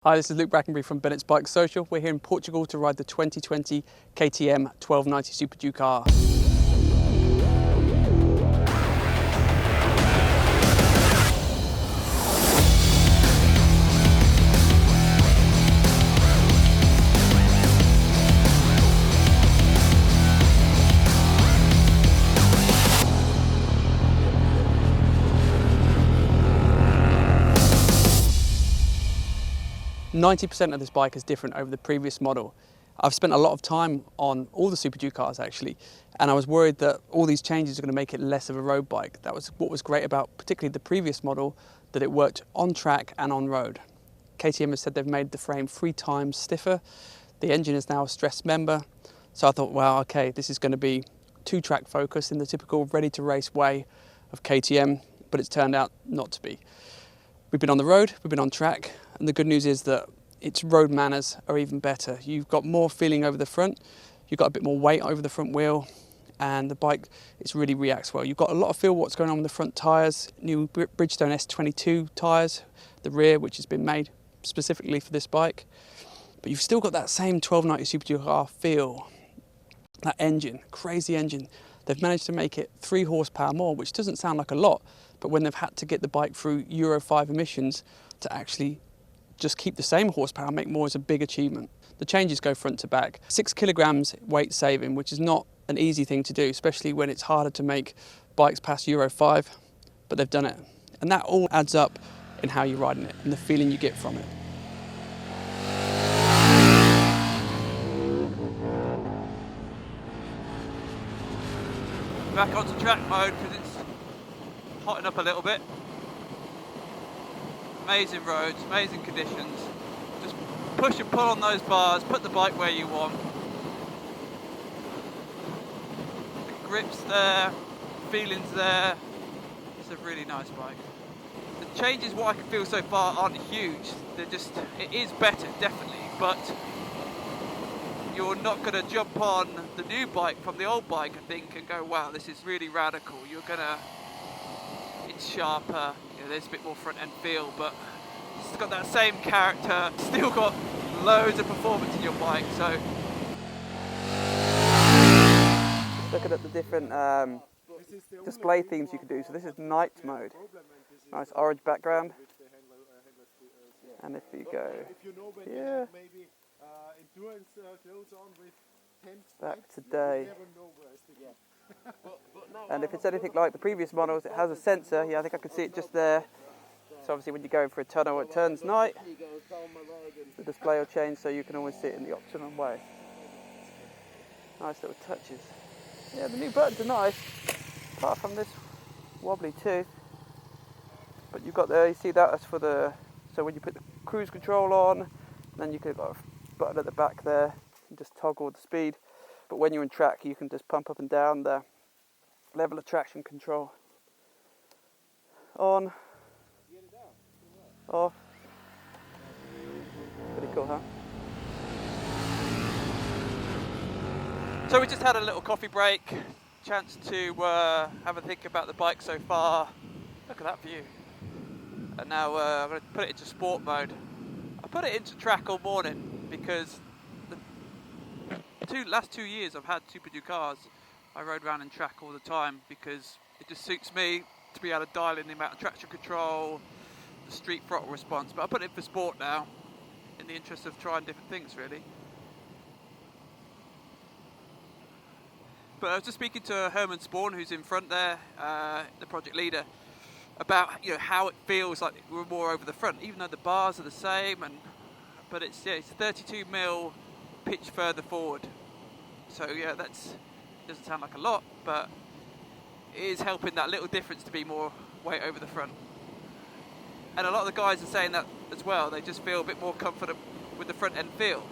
Hi, this is Luke Brackenbury from BikeSocial. We're here in Portugal to ride the 2020 KTM 1290 Super Duke R. 90% of this bike is different over the previous model. I've spent a lot of time on all the Super Duke cars actually, and I was worried that all these changes are going to make it less of a road bike. That was what was great about particularly the previous model, that it worked on track and on road. KTM has said they've made the frame 3 times stiffer. The engine is now a stressed member. So I thought, wow, okay, this is going to be 2-track focus in the typical ready-to-race way of KTM, but it's turned out not to be. We've been on the road, we've been on track, and the good news is that its road manners are even better. You've got more feeling over the front, you've got a bit more weight over the front wheel, and the bike really reacts well. You've got a lot of feel what's going on with the front tyres, new Bridgestone S22 tyres, the rear, which has been made specifically for this bike. But you've still got that same 1290 Super Duke R feel, that engine, crazy engine. They've managed to make it 3 horsepower more, which doesn't sound like a lot, but when they've had to get the bike through Euro 5 emissions to actually just keep the same horsepower, make more, is a big achievement. The changes go front to back. 6 kilograms weight saving, which is not an easy thing to do, especially when it's harder to make bikes past Euro 5, but they've done it. And that all adds up in how you're riding it and the feeling you get from it. Back onto track mode because it's hotting up a little bit. Amazing roads, amazing conditions. Just push and pull on those bars, put the bike where you want. The grip's there, feeling's there. It's a really nice bike. The changes, what I can feel so far, aren't huge. It is better, definitely, but you're not going to jump on the new bike from the old bike, I think, and go, wow, this is really radical. It's sharper, there's a bit more front end feel, but it's got that same character, still got loads of performance in your bike. So Looking at the different display themes you can do. So this is night mode. Nice orange background. And if you go here, back to day. And if it's anything like the previous models, it has a sensor. Yeah, I think I can see it just there. So obviously when you go for a tunnel, it turns night. The display will change so you can always see it in the optimum way. Nice little touches. Yeah, the new buttons are nice, apart from this wobbly tooth. But you've got there, you see that as for so when you put the cruise control on, then you could got a button at the back there, and just toggle the speed. But when you're in track, you can just pump up and down the level of traction control. On, off. Pretty cool, huh? we just had a little coffee break, chance to have a think about the bike so far. Look at that view. And now I'm going to put it into sport mode. I put it into track all morning because the last 2 years I've had Super Duke cars. I rode around in track all the time because it just suits me to be able to dial in the amount of traction control, the street throttle response. But I put it for sport now, in the interest of trying different things, really. But I was just speaking to Herman Spawn, who's in front there, the project leader, about how it feels like we're more over the front, even though the bars are the same. But it's 32 mil pitch further forward. So yeah, doesn't sound like a lot, but it is helping that little difference to be more weight over the front. And a lot of the guys are saying that as well. They just feel a bit more confident with the front end feel.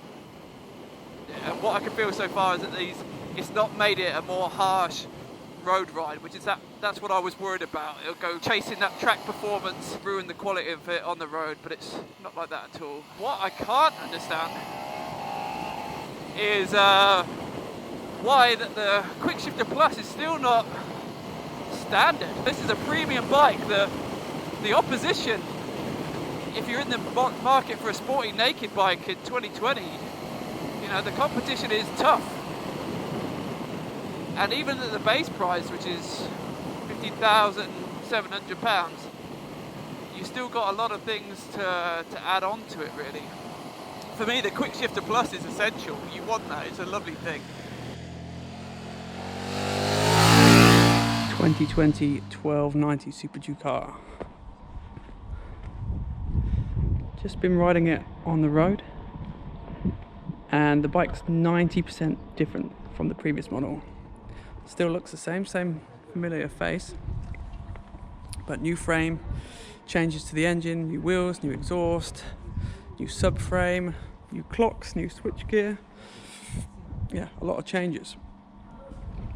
Yeah, and what I can feel so far is that it's not made it a more harsh road ride, which is that's what I was worried about. It'll go chasing that track performance, ruin the quality of it on the road, but it's not like that at all. What I can't understand is why the Quick Shifter Plus is still not standard. This is a premium bike. The opposition if you're in the market for a sporty naked bike in 2020, you know, the competition is tough. And even at the base price, which is £15,700, you still got a lot of things to add on to it, really. For me, the quick shifter plus is essential. You want that, it's a lovely thing. 2020 1290 Super Ducar. Just been riding it on the road, and the bike's 90% different from the previous model. Still looks the same familiar face, but new frame, changes to the engine, new wheels, new exhaust, new subframe, new clocks, new switchgear. Yeah, a lot of changes.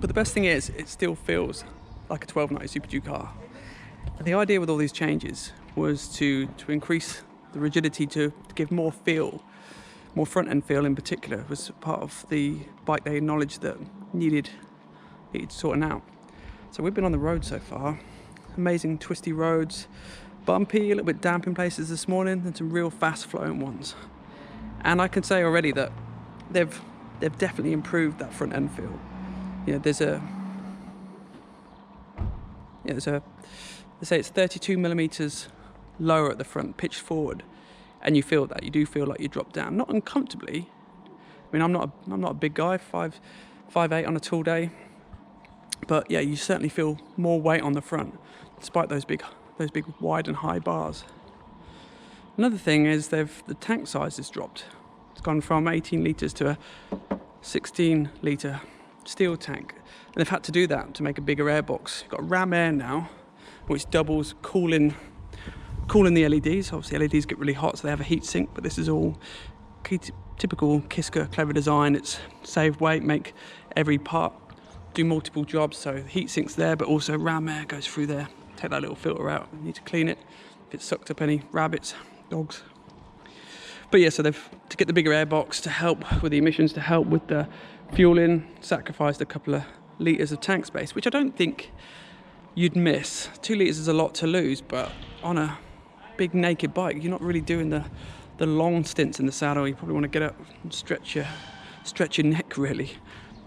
But the best thing is, it still feels like a 1290 Super Ducar. And the idea with all these changes was to increase the rigidity, to give more feel, more front end feel in particular, was part of the bike they acknowledged that needed sorting out. So we've been on the road so far, amazing twisty roads, bumpy, a little bit damp in places this morning, and some real fast flowing ones. And I can say already that they've definitely improved that front end feel. You know, they say it's 32 millimeters lower at the front, pitched forward, and you feel that. You do feel like you drop down, not uncomfortably. I mean, I'm not a big guy, 5'8" on a tall day, but yeah, you certainly feel more weight on the front, despite those big wide and high bars. Another thing is the tank size has dropped. It's gone from 18 litres to a 16 litre steel tank. And they've had to do that to make a bigger airbox. You've got Ram Air now, which doubles cooling the LEDs. Obviously LEDs get really hot, so they have a heat sink, but this is all typical Kiska clever design. It's save weight, make every part do multiple jobs. So the heat sink's there, but also Ram Air goes through there. Take that little filter out. You need to clean it if it's sucked up any rabbits, dogs. But yeah, so they've, to get the bigger airbox to help with the emissions, to help with the fueling, sacrificed a couple of litres of tank space, which I don't think you'd miss. 2 litres is a lot to lose, but on a big naked bike, you're not really doing the long stints in the saddle. You probably want to get up and stretch your neck really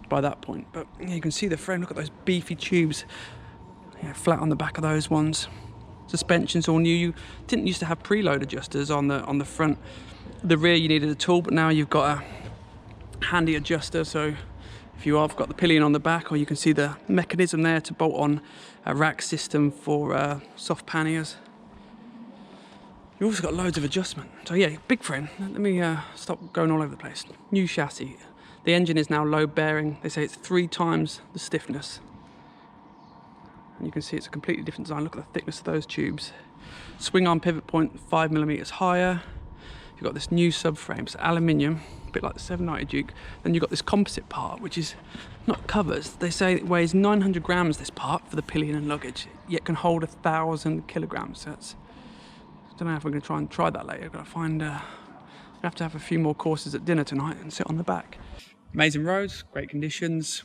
by that point. But yeah, you can see the frame. Look at those beefy tubes. Yeah, flat on the back of those ones. Suspension's all new. You didn't used to have preload adjusters on the front. The rear you needed a tool, but now you've got a handy adjuster. So if you have got the pillion on the back, or you can see the mechanism there to bolt on a rack system for soft panniers. You've also got loads of adjustment. So yeah, big frame. Let me stop going all over the place. New chassis. The engine is now load bearing. They say it's 3 times the stiffness. And you can see it's a completely different design. Look at the thickness of those tubes. Swing arm pivot point 5 millimeters higher. You've got this new subframe, it's aluminium, a bit like the 790 Duke. Then you've got this composite part, which is not covers. They say it weighs 900 grams, this part, for the pillion and luggage, yet can hold 1,000 kilograms. So that's, I don't know if we're going to try that later. I've got to find, I have to have a few more courses at dinner tonight and sit on the back. Amazing roads, great conditions,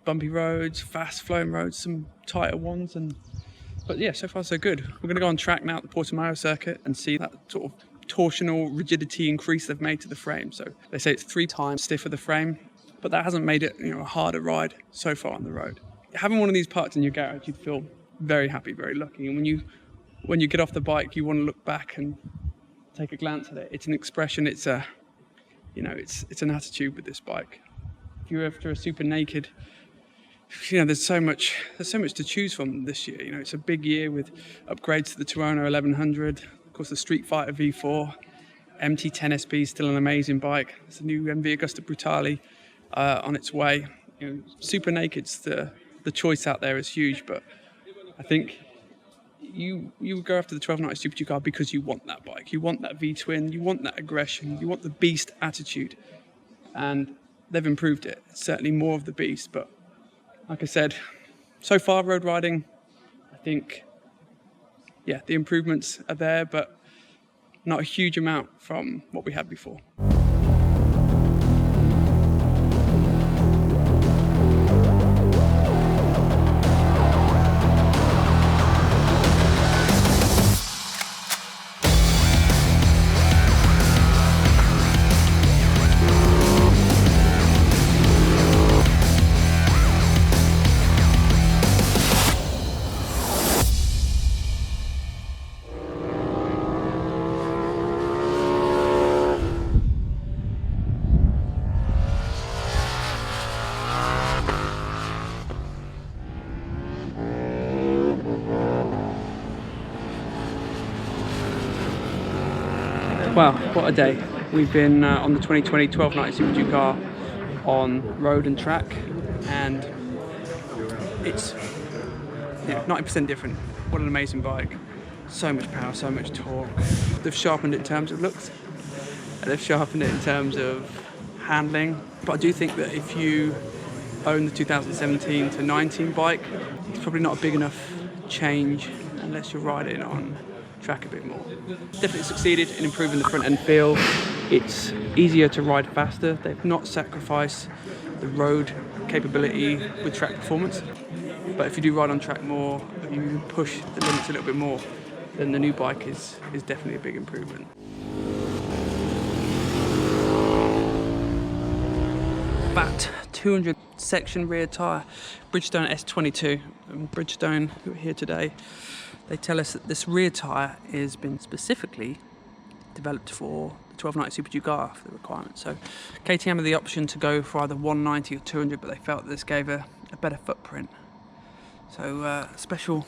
bumpy roads, fast flowing roads, some tighter ones, but yeah, so far so good. We're going to go on track now at the Portugal circuit and see that sort of torsional rigidity increase they've made to the frame. So they say it's 3 times stiffer the frame, but that hasn't made it, you know, a harder ride so far on the road. Having one of these parts in your garage, you'd feel very happy, very lucky. And when you get off the bike, you want to look back and take a glance at it. It's an expression. It's a, you know, it's an attitude with this bike. If you're after a super naked, you know, there's so much to choose from this year. You know, it's a big year with upgrades to the Tuono 1100. Of course, the Street Fighter V4, MT10 SP is still an amazing bike. There's a new MV Augusta Brutale on its way. You know, super naked's the choice out there is huge, but I think you go after the 1290 Super Ducar because you want that bike. You want that V-twin. You want that aggression. You want the beast attitude, and they've improved it. It's certainly more of the beast, but like I said, so far road riding, I think, yeah, the improvements are there, but not a huge amount from what we had before. Wow, what a day. We've been on the 2020 1290 Super Duke car on road and track, and it's 90% different. What an amazing bike. So much power, so much torque. They've sharpened it in terms of looks, and they've sharpened it in terms of handling. But I do think that if you own the 2017 to 19 bike, it's probably not a big enough change unless you're riding on track a bit more. Definitely succeeded in improving the front end feel. It's easier to ride faster. They've not sacrificed the road capability with track performance. But if you do ride on track more, you push the limits a little bit more, then the new bike is definitely a big improvement. Fat 200 section rear tyre, Bridgestone S22. And Bridgestone, who are here today, they tell us that this rear tyre has been specifically developed for the 1290 Super Duke R for the requirement. So KTM had the option to go for either 190 or 200, but they felt that this gave a better footprint. So special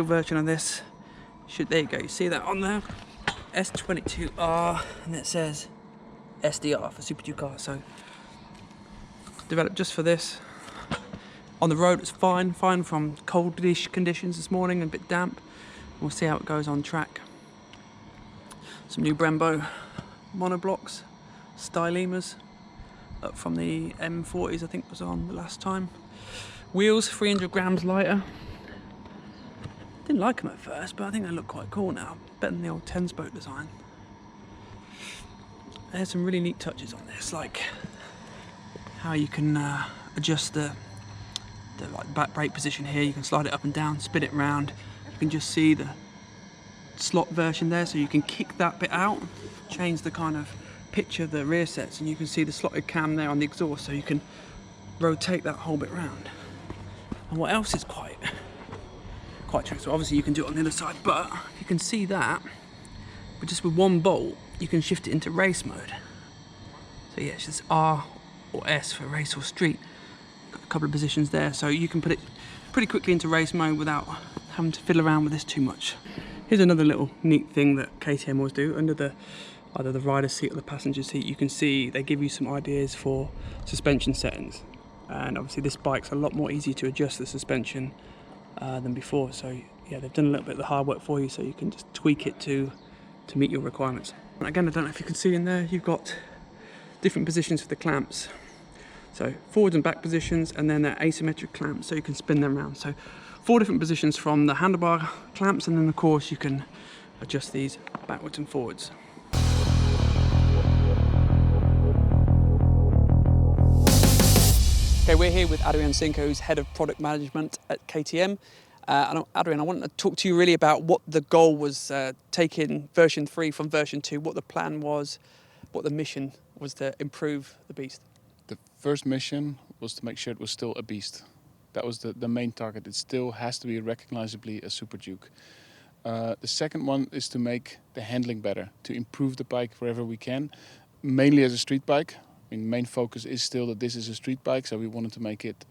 version of this. There you go, you see that on there? S22R, and it says SDR for Super Duke R. So developed just for this. On the road it's fine from coldish conditions this morning and a bit damp. We'll see how it goes on track. Some new Brembo monoblocks, stylemas, up from the M40s I think was on the last time. Wheels 300 grams lighter. Didn't like them at first, but I think they look quite cool now. Better than the old 10-spoke design. There's some really neat touches on this, like how you can adjust the back brake position here. You can slide it up and down, spin it round. You can just see the slot version there, so you can kick that bit out, change the kind of pitch of the rear sets, and you can see the slotted cam there on the exhaust, so you can rotate that whole bit round. And what else is quite tricky? So obviously you can do it on the other side, but you can see that, but just with one bolt, you can shift it into race mode. So yeah, it's just R or S for race or street. Got a couple of positions there, so you can put it pretty quickly into race mode without having to fiddle around with this too much. Here's another little neat thing that KTM always do. Under either the rider's seat or the passenger seat, you can see they give you some ideas for suspension settings. And obviously this bike's a lot more easy to adjust the suspension than before. So yeah, they've done a little bit of the hard work for you, so you can just tweak it to meet your requirements. And again, I don't know if you can see in there, you've got different positions for the clamps. So forward and back positions, and then they're asymmetric clamps, so you can spin them around. So 4 different positions from the handlebar clamps, and then of course you can adjust these backwards and forwards. Okay, we're here with Adrian Cinco, who's Head of Product Management at KTM. And Adrian, I want to talk to you really about what the goal was, taking version 3 from version 2, what the plan was, what the mission was to improve the beast. The first mission was to make sure it was still a beast. That was the main target. It still has to be recognizably a Super Duke. The second one is to make the handling better, to improve the bike wherever we can, mainly as a street bike. I mean, main focus is still that this is a street bike, so we wanted to make it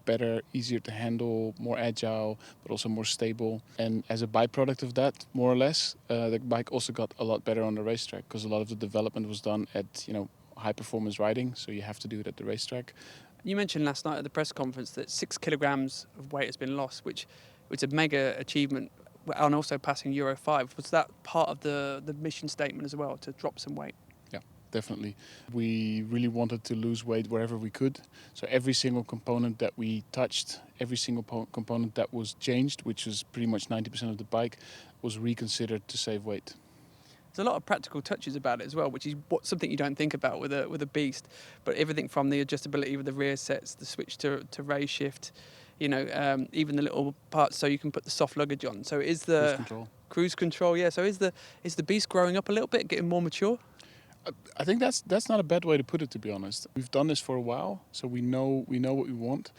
better, easier to handle, more agile, but also more stable. And as a byproduct of that, more or less, the bike also got a lot better on the racetrack, because a lot of the development was done at high performance riding, so you have to do it at the racetrack. You mentioned last night at the press conference that 6 kilograms of weight has been lost, which was a mega achievement, and also passing Euro 5. Was that part of the mission statement as well, to drop some weight? Yeah, definitely. We really wanted to lose weight wherever we could. So every single component that we touched, every single component that was changed, which was pretty much 90% of the bike, was reconsidered to save weight. There's a lot of practical touches about it as well, which is something you don't think about with a beast. But everything from the adjustability with the rear sets, the switch to raise shift, even the little parts so you can put the soft luggage on. So is the cruise control, yeah. So is the beast growing up a little bit, getting more mature? I think that's not a bad way to put it, to be honest. We've done this for a while, so we know what we want.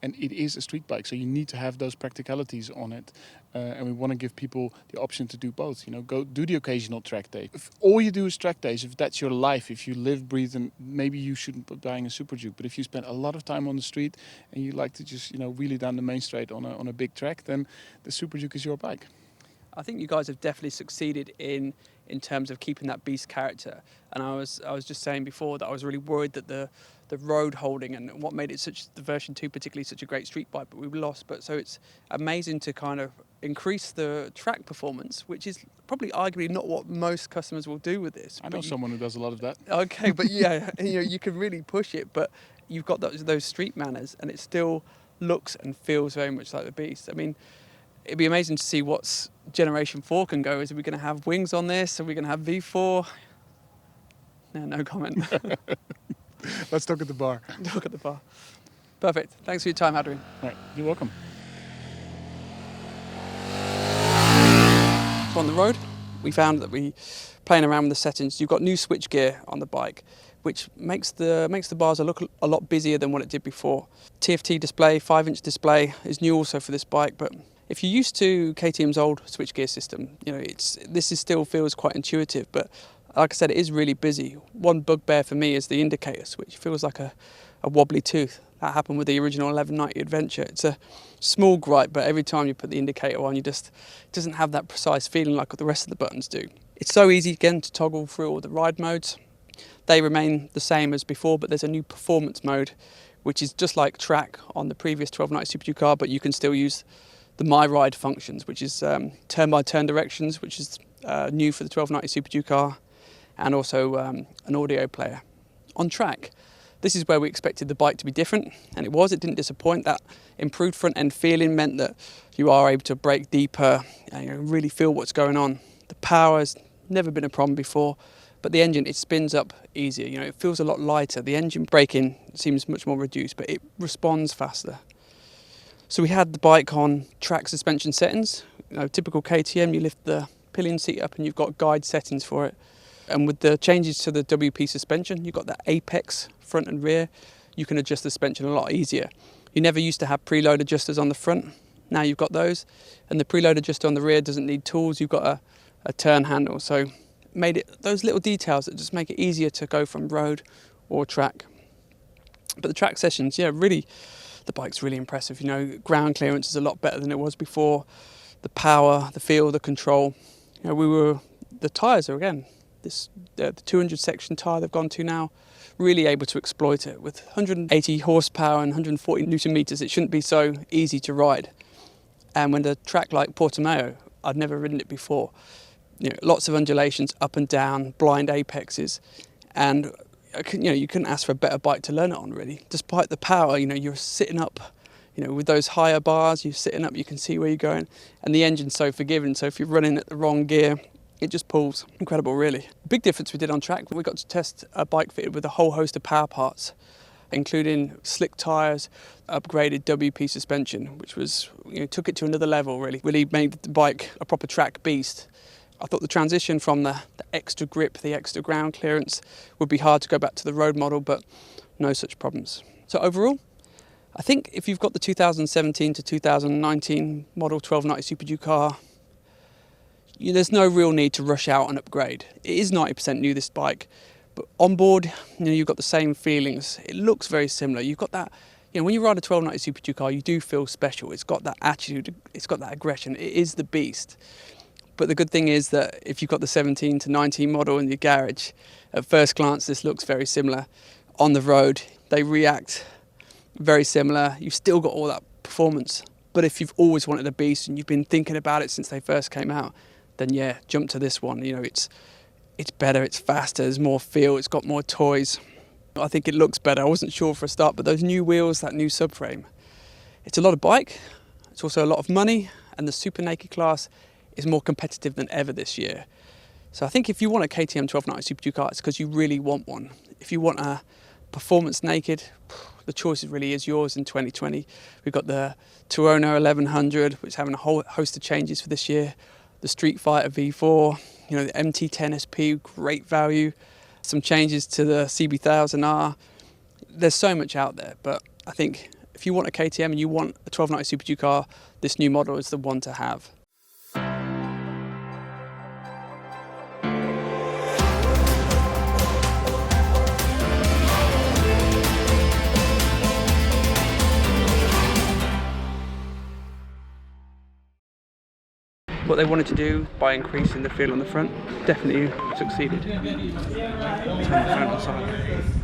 And it is a street bike, so you need to have those practicalities on it. And we want to give people the option to do both. Go do the occasional track day. If all you do is track days, if that's your life, if you live, breathe, and maybe you shouldn't be buying a Super Duke. But if you spend a lot of time on the street and you like to just wheelie down the main straight on a big track, then the Super Duke is your bike. I think you guys have definitely succeeded in in terms of keeping that beast character. And I was just saying before that I was really worried that the road holding and what made it the version 2 particularly such a great street bike, but we lost. But so it's amazing to kind of increase the track performance, which is probably arguably not what most customers will do with this. I know someone who does a lot of that. Okay, but yeah, you can really push it, but you've got those street manners, and it still looks and feels very much like the beast. I mean, it'd be amazing to see what's Generation 4 can go. Is we going to have wings on this? Are we going to have V4? No comment. Let's talk at the bar. Look at the bar. Perfect. Thanks for your time, Adrian. Right, you're welcome. So on the road, we found that playing around with the settings, you've got new switch gear on the bike, which makes the bars look a lot busier than what it did before. TFT display, 5-inch display is new also for this bike, but if you're used to KTM's old switchgear system, this still feels quite intuitive, but like I said, it is really busy. One bugbear for me is the indicator switch. It feels like a wobbly tooth. That happened with the original 1190 Adventure. It's a small gripe, but every time you put the indicator on, it doesn't have that precise feeling like the rest of the buttons do. It's so easy again to toggle through all the ride modes. They remain the same as before, but there's a new performance mode, which is just like track on the previous 1290 Super Duke car, but you can still use the My Ride functions, which is turn-by-turn directions, which is new for the 1290 Super Duke car, and also an audio player. On track, this is where we expected the bike to be different, and it was. It didn't disappoint. That improved front-end feeling meant that you are able to brake deeper and really feel what's going on. The power has never been a problem before, but the engine, it spins up easier. It feels a lot lighter. The engine braking seems much more reduced, but it responds faster. So we had the bike on track suspension settings. Typical KTM, you lift the pillion seat up and you've got guide settings for it. And with the changes to the WP suspension, you've got that apex front and rear. You can adjust the suspension a lot easier. You never used to have preload adjusters on the front. Now you've got those. And the preload adjuster on the rear doesn't need tools. You've got a turn handle. So made it those little details that just make it easier to go from road or track. But the track sessions, really, the bike's really impressive. Ground clearance is a lot better than it was before. The power, the feel, the control. The tyres are, again, the 200 section tyre they've gone to now, really able to exploit it. With 180 horsepower and 140 newton meters, it shouldn't be so easy to ride. And when the track like Portimao, I'd never ridden it before. Lots of undulations, up and down, blind apexes, and you couldn't ask for a better bike to learn it on, really. Despite the power, you're sitting up, with those higher bars, you're sitting up, you can see where you're going, and the engine's so forgiving. So if you're running at the wrong gear, it just pulls. Incredible, really. Big difference we did on track. We got to test a bike fitted with a whole host of power parts, including slick tyres, upgraded WP suspension, which was, took it to another level, really. Really made the bike a proper track beast. I thought the transition from the extra grip, the extra ground clearance would be hard to go back to the road model, but no such problems. So overall, I think if you've got the 2017 to 2019 model 1290 Super Duke car, there's no real need to rush out and upgrade. It is 90% new, this bike, but on board, you've got the same feelings. It looks very similar. You've got that, when you ride a 1290 Super Duke car, you do feel special. It's got that attitude, it's got that aggression. It is the beast. But the good thing is that if you've got the 17 to 19 model in your garage, at first glance, this looks very similar. On the road, they react very similar. You've still got all that performance. But if you've always wanted a beast and you've been thinking about it since they first came out, then jump to this one. It's better, it's faster, there's more feel, it's got more toys. I think it looks better. I wasn't sure for a start, but those new wheels, that new subframe, it's a lot of bike, it's also a lot of money, and the Super Naked class is more competitive than ever this year. So I think if you want a KTM 1290 Super Duke car, it's because you really want one. If you want a performance naked, the choice really is yours in 2020. We've got the Tuono 1100, which is having a whole host of changes for this year. The Street Fighter V4, the MT10 SP, great value. Some changes to the CB1000R. There's so much out there, but I think if you want a KTM and you want a 1290 Super Duke car, this new model is the one to have. what they wanted to do by increasing the feel on the front. Definitely succeeded. Turn the front on side.